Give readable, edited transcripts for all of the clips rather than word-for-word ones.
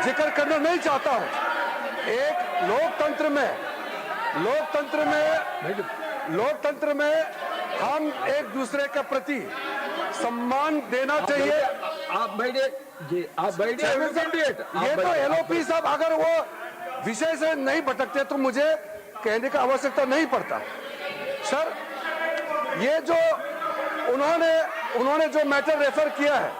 जिक्र करना नहीं चाहता हूं। एक लोकतंत्र में हम एक दूसरे के प्रति सम्मान देना चाहिए। आप बैठिए जी, आप बैठिए। ये तो एलओपी साहब अगर वो विषय से नहीं भटकते तो मुझे कहने का आवश्यकता नहीं पड़ता। सर, ये जो उन्होंने जो मैटर रेफर किया है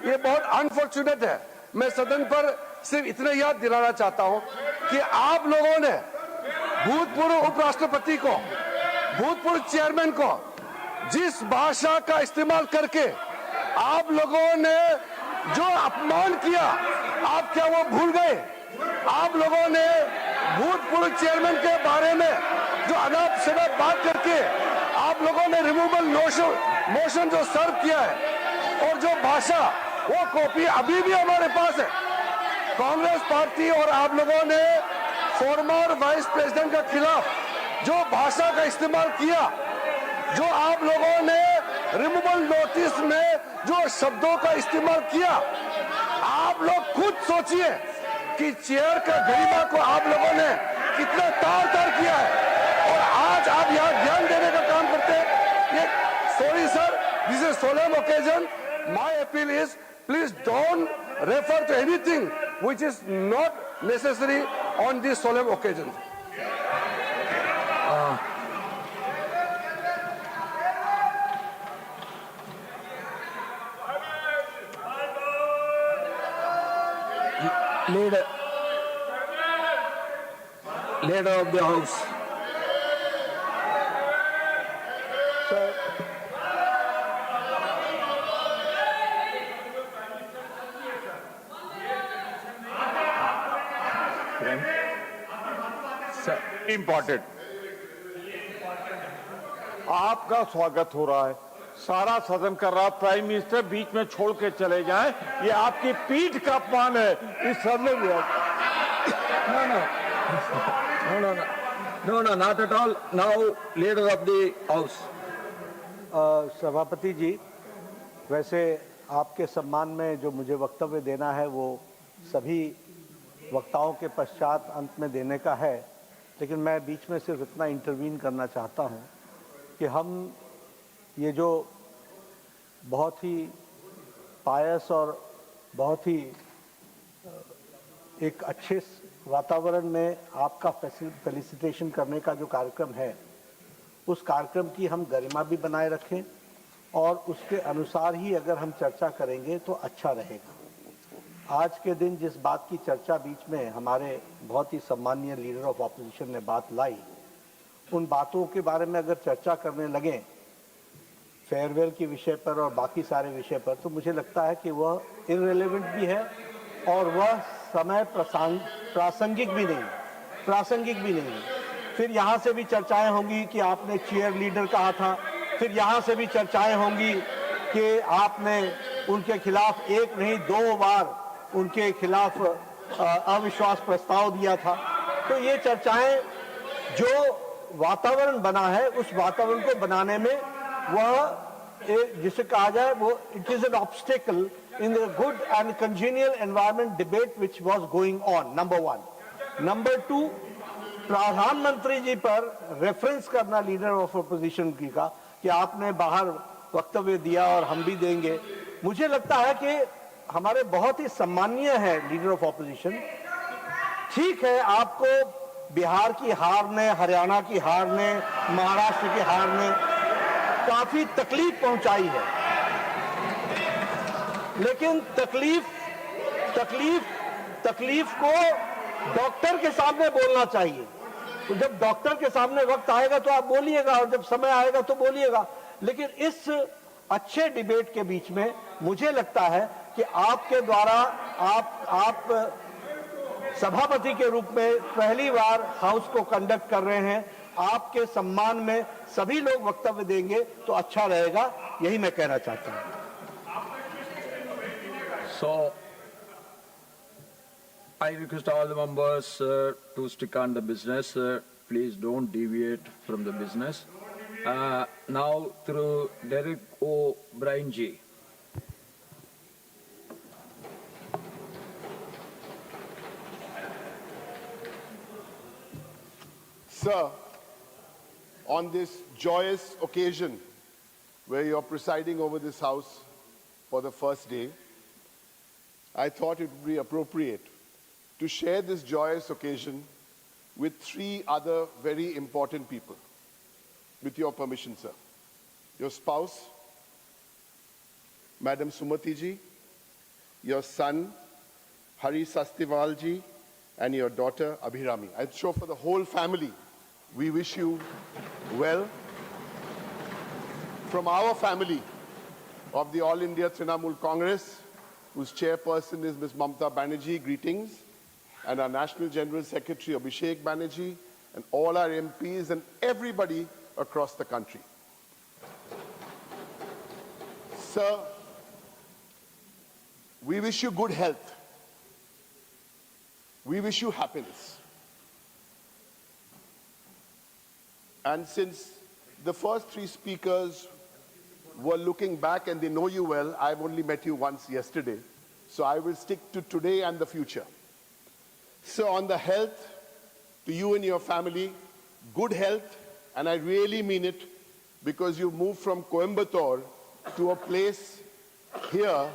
ये बहुत अनफॉर्चुनेट है। मैं सदन पर सिर्फ इतना याद दिलाना चाहता हूं कि आप लोगों ने भूतपूर्व उपराष्ट्रपति को, भूतपूर्व चेयरमैन को जिस भाषा का इस्तेमाल करके आप लोगों ने जो अपमान किया, आप क्या वो भूल गए? आप लोगों ने भूतपूर्व चेयरमैन के बारे में जो अनाप शनाप बात करके आप लोगों ने रिमूवल मोशन जो सर्व किया है और जो भाषा, वो कॉपी अभी भी हमारे पास है। कांग्रेस पार्टी और आप लोगों ने फॉर्मर वाइस प्रेसिडेंट के खिलाफ जो भाषा का इस्तेमाल किया, जो आप लोगों ने रिमूवल नोटिस में जो शब्दों का इस्तेमाल किया, आप लोग खुद सोचिए कि चेयर का गरिमा को आप लोगों ने कितना तार किया है और आज आप यहाँ ध्यान देने का काम करते हैं। ये sorry sir, this is solemn occasion. My appeal is please don't refer to anything which is not necessary on this solemn occasion. Leader of the House. Important आपका स्वागत हो रहा है, सारा सदन कर रहा है, प्राइम मिनिस्टर बीच में छोड़ के चले जाएं, ये आपकी पीठ का अपमान है इस सदन में। No, not at all. Now, leader of the House. सभापति जी, वैसे आपके सम्मान में जो मुझे वक्तव्य देना है वो सभी वक्ताओं के पश्चात अंत में देने का है, लेकिन मैं बीच में सिर्फ इतना इंटरवीन करना चाहता हूं कि हम ये जो बहुत ही पायस और बहुत ही एक अच्छे वातावरण में आपका फेलिसिटेशन करने का जो कार्यक्रम है, उस कार्यक्रम की हम गरिमा भी बनाए रखें और उसके अनुसार ही अगर हम चर्चा करेंगे तो अच्छा रहेगा। आज के दिन जिस बात की चर्चा बीच में हमारे बहुत ही सम्मानीय लीडर ऑफ ऑपोजिशन ने बात लाई, उन बातों के बारे में अगर चर्चा करने लगें फेयरवेल के विषय पर और बाकी सारे विषय पर, तो मुझे लगता है कि वह इररिलेवेंट भी है और वह समय प्रासंगिक भी नहीं। फिर यहाँ से भी चर्चाएं होंगी कि आपने चीयर लीडर कहा था, फिर यहाँ से भी चर्चाएं होंगी कि आपने उनके खिलाफ एक नहीं 2 बार उनके खिलाफ अविश्वास प्रस्ताव दिया था। तो ये चर्चाएं, जो वातावरण बना है उस वातावरण को बनाने में वह जिसे कहा जाए वो it is an obstacle in the good and congenial environment debate which was going on, number 1. Number 2, प्रधानमंत्री जी पर रेफरेंस करना लीडर ऑफ अपोजिशन की का कि आपने बाहर वक्तव्य दिया और हम भी देंगे। मुझे लगता है कि हमारे बहुत ही सम्मानीय है लीडर ऑफ अपोजिशन। ठीक है, आपको बिहार की हार ने, हरियाणा की हार ने, महाराष्ट्र की हार ने काफी तकलीफ पहुंचाई है, लेकिन तकलीफ को डॉक्टर के सामने बोलना चाहिए। तो जब डॉक्टर के सामने वक्त आएगा तो आप बोलिएगा और जब समय आएगा तो बोलिएगा। लेकिन इस अच्छे डिबेट के बीच में मुझे लगता है कि आपके द्वारा आप सभापति के रूप में पहली बार हाउस को कंडक्ट कर रहे हैं, आपके सम्मान में सभी लोग वक्तव्य देंगे तो अच्छा रहेगा, यही मैं कहना चाहता हूं। So, I request all the members to stick on the business. Please don't deviate from the business. Now, through Derek O'Brien ji. Sir, on this joyous occasion where you're presiding over this House for the first day, I thought it would be appropriate to share this joyous occasion with three other very important people. With your permission, sir. Your spouse, Madam Sumati ji, your son, Hari Sastiwal ji, and your daughter, Abhirami. I'm sure for the whole family, we wish you well. From our family of the All India Trinamool Congress, whose chairperson is Ms. Mamta Banerjee, greetings, and our National General Secretary, Abhishek Banerjee, and all our MPs and everybody across the country. Sir, we wish you good health. We wish you happiness. And since the first three speakers were looking back and they know you well, I've only met you once yesterday, so I will stick to today and the future. So on the health, to you and your family, good health, and I really mean it because you moved from Coimbatore to a place here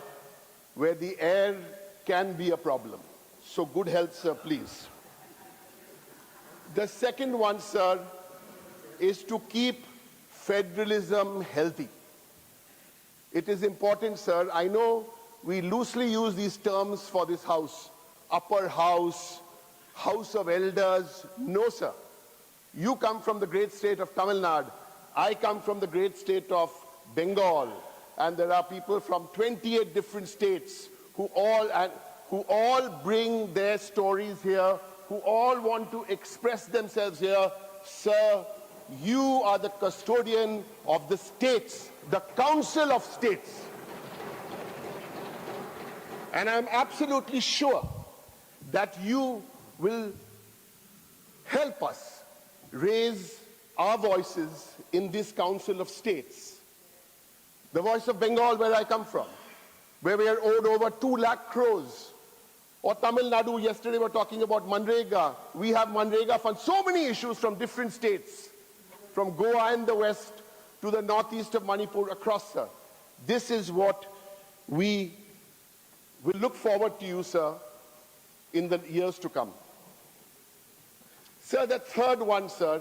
where the air can be a problem. So good health, sir, please. The second one, sir, is to keep federalism healthy. It is important, sir. I know we loosely use these terms for this house. Upper house, House of Elders. No, sir. You come from the great state of Tamil Nadu. I come from the great state of Bengal. And there are people from 28 different states who all bring their stories here, who all want to express themselves here. Sir, you are the custodian of the states, the Council of States. And I'm absolutely sure that you will help us raise our voices in this Council of States. The voice of Bengal, where I come from, where we are owed over 2 lakh crores. Or Tamil Nadu, yesterday we were talking about Manrega. We have Manrega funds, so many issues from different states, from Goa in the west to the northeast of Manipur across, sir. This is what we will look forward to you, sir, in the years to come. Sir, the third one, sir,